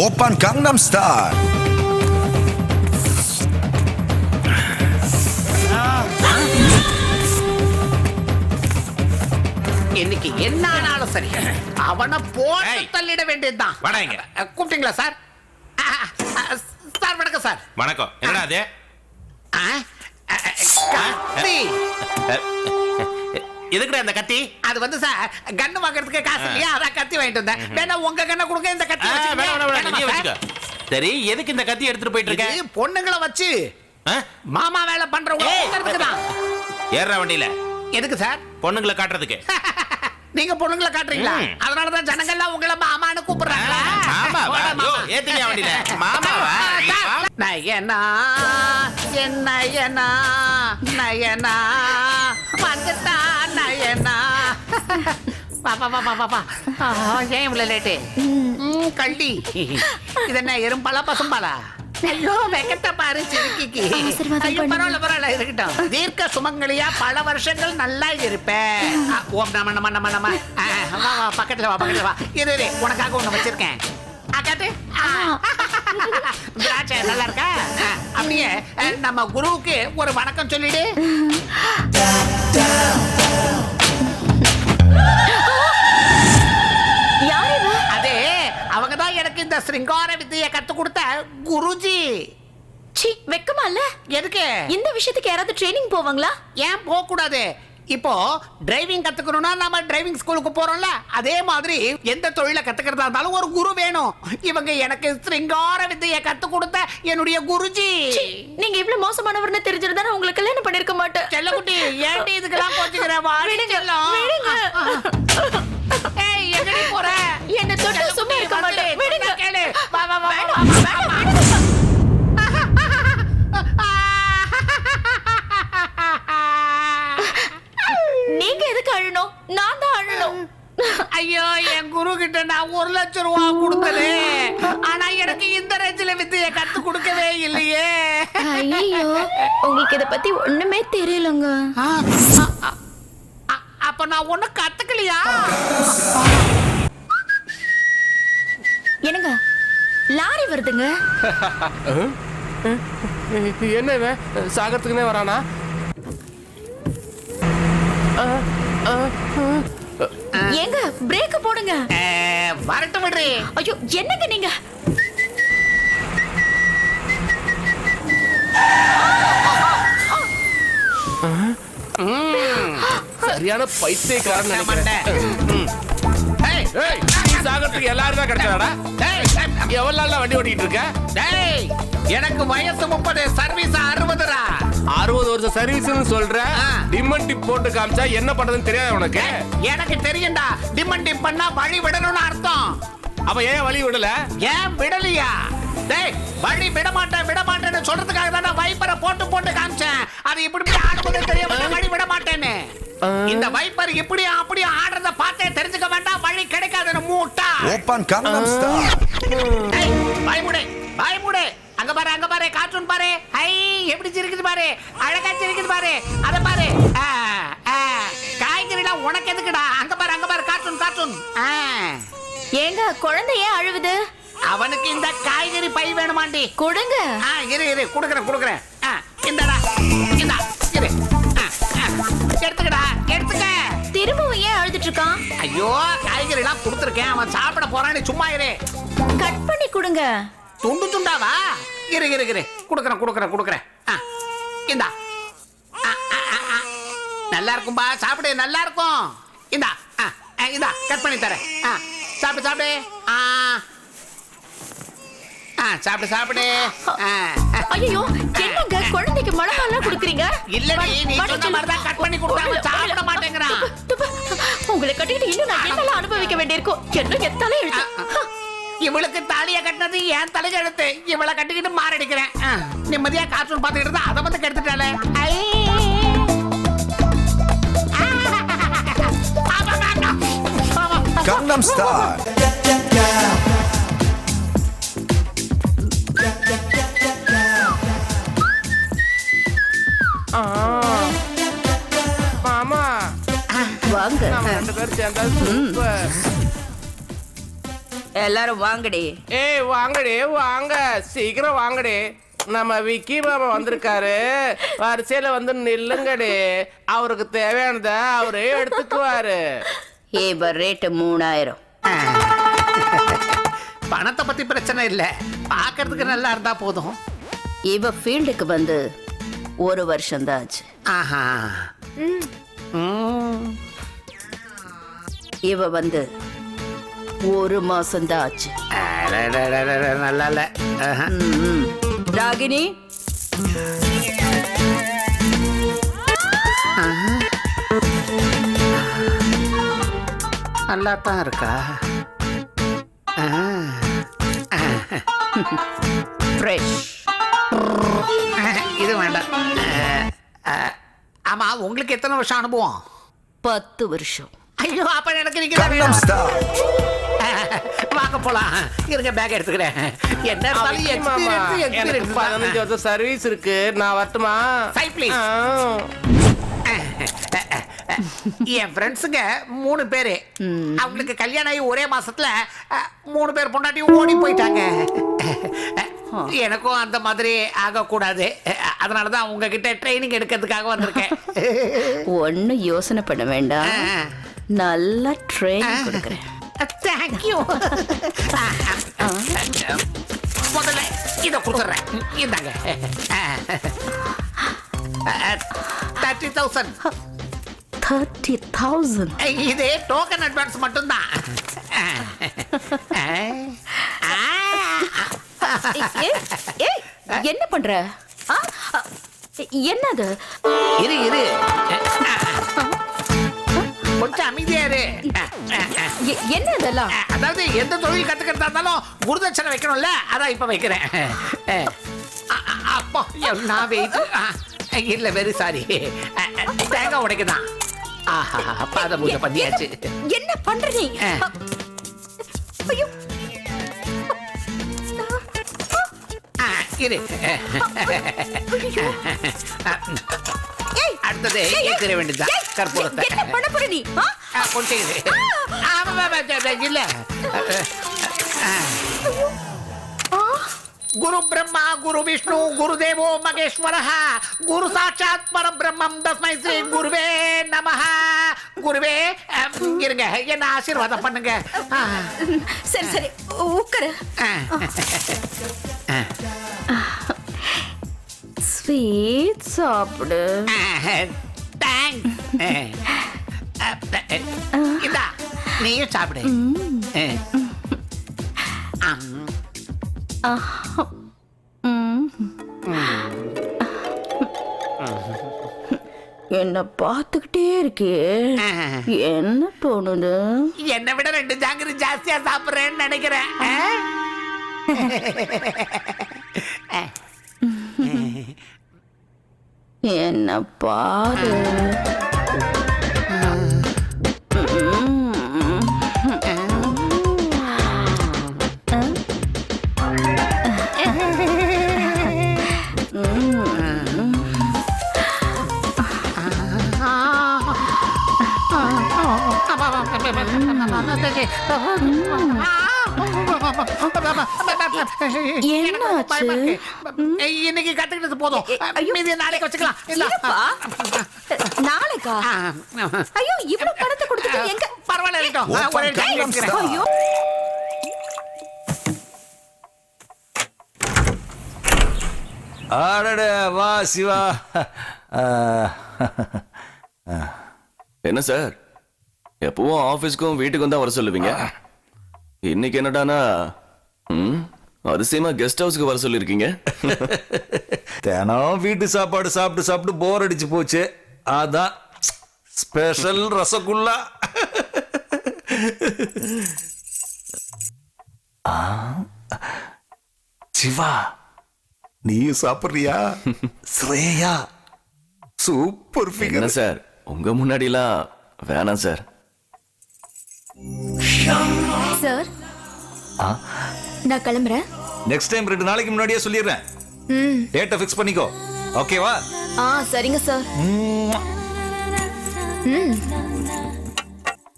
Oppan Gangnam Style. இன்னைக்கு என்ன ஆனாலும் சரி அவனை போட்டு தள்ளிட வேண்டியதுதான். வணங்க. கூப்பிட்டீங்களா சார்? சார் வணக்கம் சார். வணக்கம். என்னடா அது? கத்தி. எதுக்குடா இந்த கத்தி? அது வந்து சார் கன்னு வாங்குறதுக்கு காசு இல்லையா, அதான் கத்தி வாங்கிட்டு வந்தேன். வேணா உங்க கண்ணை கொடுங்க, இந்த கத்தி வச்சுக்க. சரி, எதுக்கு இந்த கத்தி எடுத்துட்டு போயிட்டு இருக்க? பொண்ணுங்களை வச்சு மாமா வேலை பண்றவங்க தான். ஏற வண்டியில எதுக்கு சார்? பொண்ணுங்களை காட்டுறதுக்கு. நீங்க பொண்ணுங்களை காட்டுறீங்களா? அதனாலதான் ஜனங்கள்லாம் உங்களை மாமான்னு கூப்பிடுறாங்களா? ஏத்துங்க வண்டியில மாமாவா? நயனா நயனா நயனா வந்துட்டா நயனா. பாப்பா பாப்பா பாப்பா ஏன் இவ்வளவு லேட்டு? கள்ளி இது என்ன எறும்பாலா பசும்பாலா? ஐயோ வெக்கட்ட பாரு சிரிக்கிக்கு. ஐயோ பரவாயில்ல பரவாயில்ல இருக்கட்டும். தீர்க்க சுமங்கலியா பல வருஷங்கள் நல்லா இருப்பேன். ஓம் நம நம நம நம. வா வா பக்கத்துல வா பக்கத்துல வா. இரு உனக்காக ஒண்ணு வச்சிருக்கேன். காட்டு. திராட்சை நல்லா இருக்கா? அப்படியே நம்ம குருவுக்கு ஒரு வணக்கம் சொல்லிடு. அதே அவங்கதான் எனக்கு இந்த சிருங்கார வித்தையை கத்து கொடுத்த குருஜி. சி வெக்கமா இல்ல? எதுக்கு? இந்த விஷயத்துக்கு யாராவது ட்ரெய்னிங் போவாங்களா? ஏன் போக கூடாது? இப்போ டிரைவிங் கத்துக்கணும்னா நாம டிரைவிங் ஸ்கூலுக்கு போறோம்ல, அதே மாதிரி எந்த தொழிலை கத்துக்கிறதா இருந்தாலும் ஒரு குரு வேணும். இவங்க எனக்கு சிருங்கார வித்தையை கத்து கொடுத்த என்னுடைய குருஜி. நீங்க இவ்வளவு மோசமானவர்னு தெரிஞ்சிருந்தா உங்களுக்கு கல்யாணம் பண்ணிருக்க மாட்டேன். செல்லக்குட்டி ஏன்டி இதுக்கெல்லாம் போச்சுக்கிற? வாடி செல்லம். ஏய் எங்கடி போற? என்ன தொட்டு சும்மா இருக்க மாட்டேன். விடுங்க. கேளு. வா வா வா. நீங்க எதுக்கு அழணும்? நான் தான் அழணும். ஐயோ என் குரு கிட்ட நான் 1 லட்சம் ரூபாய் கொடுத்தேன். ஆனா எனக்கு இந்த ரேஞ்சில வித்தைய கத்து கொடுக்கவே இல்லையே. ஐயோ உங்களுக்கு இத பத்தி ஒண்ணுமே தெரியலங்க. அப்ப நான் ஒண்ணு கத்துக்கலையா? என்னங்க லாரி வருதுங்க. என்ன இவன் சாகரத்துக்குனே வரானா? ஏங்க பிரேக் போடுங்க. வரட்டும் விடுறே. ஐயோ என்னங்க நீங்க? சரியான பைத்தியக்காரன் நினைக்கிறேன். ஏய் ஏய் நீ சாகரத்துக்கு எல்லாரும் தான் கிடைச்சாடா? எவ்வளவு நாளா வண்டி ஓட்டிட்டு இருக்க? டேய் எனக்கு வயசு 30, சர்வீஸ் 60ரா. 60 வருஷம் சர்வீஸ்னு சொல்ற. டிம்மன் டிப் போட்டு காமிச்சா என்ன பண்றதுன்னு தெரியாது உனக்கு? எனக்கு தெரியும்டா. டிம்மன் டிப் பண்ணா வழி விடணும்னு அர்த்தம். அப்ப ஏன் வழி விடல? ஏன் விடலையா? டேய் வழி விட மாட்டேன்னு சொல்றதுக்காக தான் வைப்பரை போட்டு போட்டு காமிச்சேன். அது இப்படி ஆடும்போது தெரியாம வழி விட மாட்டேன்னு. இந்த வைப்பர் இப்படி அப்படி ஆடுறத பார்த்தே தெரிஞ்சுக்க வேண்டாம், வழி கிடைக்காதுன்னு மூட்டா. Oppan Gangnam Style. பயமுடே அங்க பாரு கார்ட்டூன் பாரு. ஐ எப்படி சிரிக்குது பாரு, அழகா சிரிக்குது பாரு. அத பாரு. காய்கறிலாம் உனக்கு எதுக்குடா? அங்க பாரு கார்ட்டூன். ஏங்க குழந்தை ஏன் அழுவுது? அவனுக்கு இந்த காய்கறி பை வேணுமாண்டி? கொடுங்க. இரு குடுக்குறேன். இந்தடா இந்தா இரு. எடுத்துக்கடா எடுத்துக்க. திரும்பவும் ஏன் அழுதுட்டு இருக்கான்? ஐயோ காய்கறி எல்லாம் கொடுத்துருக்கேன், அவன் சாப்பிட போறான்னு சும்மா இரு. கட் பண்ணி கொடுங்க. துண்டு துண்டாவா? இரு குடுக்குறேன். இந்தா நல்லா இருக்கும்பா, சாப்பிடு நல்லா இருக்கும். இந்தா கட் பண்ணி தரேன். சாப்பிடு சாப்பிடு. ஐயோ என்னங்க குழந்தைக்கு மிளகாலாம் குடுக்குறீங்க? இல்லடி நீ சொன்ன மாதிரி தான் கட் பண்ணி கொடுத்தா சாப்பிட மாட்டேங்கறான். உங்களை கட்டிட்டு இன்னும் நான் என்னெல்லாம் அனுபவிக்க வேண்டியிருக்கும். என்ன எத்தாலே எழுத்து. இவளுக்கு தாலிய கட்டினது என் தலைக்கு எழுத்து. இவளை கட்டிக்கிட்டு மாரடிக்கிறேன். நிம்மதியா கார்ட்டூன் பார்த்துக்கிட்டு இருந்தா அதை வந்து கெடுத்துட்டாளே. Gangnam Style. மாமா வாங்க. நம்ம 2 பேரும் சேர்ந்தா சூப்பர். எல்லாரும் வாங்கடி. ஏய் வாங்கடி வாங்க, சீக்கிரம் வாங்கடி. நம்ம விக்கி மாமா வந்திருக்காரு, வரிசையில வந்து நில்லுங்கடி. அவருக்கு தேவையானத அவரே எடுத்துக்குவாரு. இப்ப ரேட்டு 3000. பணத்தை பத்தி பிரச்சனை இல்ல, பாக்குறதுக்கு நல்லா இருந்தா போதும். இவ ஃபீல்டுக்கு வந்து 1 வருஷம் தான் ஆச்சு. ஆஹா. இவ வந்து 1 மாசம் தான் ஆச்சு. நல்லா இல்ல. ஆஹா. ராகினி, நல்லா தான் இருக்கா? ஃப்ரெஷ். இது வேண்டாம். ஆமா, உங்களுக்கு எத்தனை வருஷம் அனுபவம்? 10 வருஷம். ஐயோ, அப்ப எனக்கு நீங்க Gangnam Style. வாங்க போலாம். இருங்க, பேக் எடுத்துக்கிறேன். என்ன இருந்தாலும் விக்கி மாமா, எனக்கு 15 வருஷம் சர்வீஸ் இருக்கு, நான் வரட்டுமா? Side please. என் ஃப்ரெண்ட்ஸுங்க 3 பேரு, அவங்களுக்கு கல்யாணம் ஆகி ஒரே மாசத்துல 3 பேர் பொண்டாட்டியும் ஓடி போயிட்டாங்க. எனக்கும் அந்த மாதிரி ஆகக்கூடாது, அதனாலதான் உங்ககிட்ட ட்ரைனிங் எடுக்கிறதுக்காக வந்திருக்கேன். ஒண்ணு யோசனை பண்ண வேண்டாம், நல்லா ட்ரெயின் கொடுக்குறேன். தேங்க்யூ. முதல்ல இதை கொடுத்துட்றேன், இந்தாங்க. 30,000. 30,000. இது டோக்கன் அட்வான்ஸ் மட்டும்தான். ஏய், என்ன பண்ற? ஆ, என்னது? இரு இரு, கொஞ்சம் அமைதியா இரு. என்ன இதெல்லாம்? அதாவது எந்த தொழில் கத்துக்கிறதா இருந்தாலும் குருதட்சணை வைக்கணும்ல, அதான் இப்ப வைக்கிறேன். அப்போ நான் வெயிட் இல்ல, வெரி சாரி. தேங்காய் உடைக்குதான். ஆஹா, பாத பூஜை பண்ணியாச்சு. என்ன பண்ற நீ? ஐயோ, இரு. அடுத்தது ஏற்ற வேண்டியதுதான் கற்பூரத்தை. என்ன பண்ண போற நீ? கொஞ்சம் இரு. இல்ல, குரு பிரம்மா குரு விஷ்ணு குரு தேவோ மகேஸ்வர குரு சாட்சாத் பரபிரம்மம் தஸ்மை ஸ்ரீ குருவே நமஹ. குருவே, இருங்க, என்ன ஆசீர்வாதம் பண்ணுங்க. சரி சரி, உட்காரு. ஸ்வீட் சாப்பிடு. தேங்க்ஸ். இந்தா, நீயும் சாப்பிடு. என்ன பார்த்துக்கிட்டே இருக்கே, என்ன தோணுது? என்னை விட 2 ஜாங்கிரி ஜாஸ்தியா சாப்பிடுறேன்னு நினைக்கிறேன். என்ன பாரு. என்னாச்சு? இன்னைக்கு கத்துக்கிட்டது போதும், மீதி நாளைக்கு வச்சுக்கலாம். இல்ல, நாளைக்கா? ஐயோ, இவ்வளவு பணத்தை கொடுத்துட்டு எங்க? பரவாயில்ல, இருக்கட்டும். Open ஒரே time Gangnam எடுத்துக்கிறேன். Style. ஐயோ, அடடே, வா சிவா. என்ன சார், எப்பவும் ஆபீஸ்க்கும் வீட்டுக்கும் தான் வர சொல்லுவீங்க. இன்னைக்கு என்னடானா அதிசயமா கெஸ்ட் ஹவுஸ்க்கு வர சொல்லிருக்கீங்க. தினம் வீட்டு சாப்பாடு சாப்பிட்டு சாப்பிட்டு போர் அடிச்சு போச்சு, அதான் ஸ்பெஷல் ரசகுல்லா. சிவா, நீயும் சாப்பிடுறியா? ஸ்ரேயா சூப்பர் என்ன ஃபிகர். சார், உங்க முன்னாடிலாம் வேணாம் சார். சார், நான் கிளம்புறேன். நெக்ஸ்ட் டைம் 2 நாளைக்கு முன்னாடியே சொல்லிடுறேன். டேட்டை ஃபிக்ஸ் பண்ணிக்கோ, ஓகேவா? சரிங்க சார்.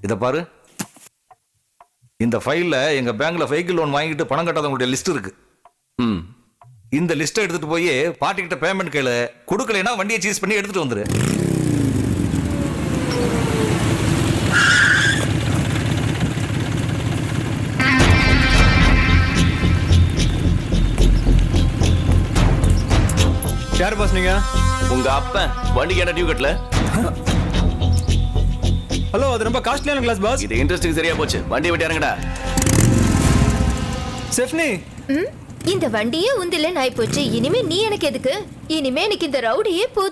இத பாரு, இந்த ஃபைல்ல எங்க பேங்க்ல வெஹிக்கிள் லோன் வாங்கிட்டு பணம் கட்டாதவங்களுடைய லிஸ்ட் இருக்கு. ம் இந்த லிஸ்ட்டை எடுத்துட்டு போய் பாட்டிக்கிட்ட பேமெண்ட் கேளு. கொடுக்கலைன்னா வண்டியை சீஸ் பண்ணி எடுத்துட்டு வந்துரு. யார் பாஸ் நீங்க? உங்க அப்பன் வண்டிக்கு என்ன டியூ கட்டல? ஹலோ, அது ரொம்ப காஸ்ட்லியான கிளாஸ் பாஸ். இது இன்ட்ரெஸ்டிங் சரியா போச்சு. வண்டியை விட்டு இறங்கடா. செஃப்னி, இந்த வண்டியே உந்தில நாய் போச்சு. இனிமே நீ எனக்கு எதுக்கு? இனிமே எனக்கு இந்த ரவுடியே போதும்.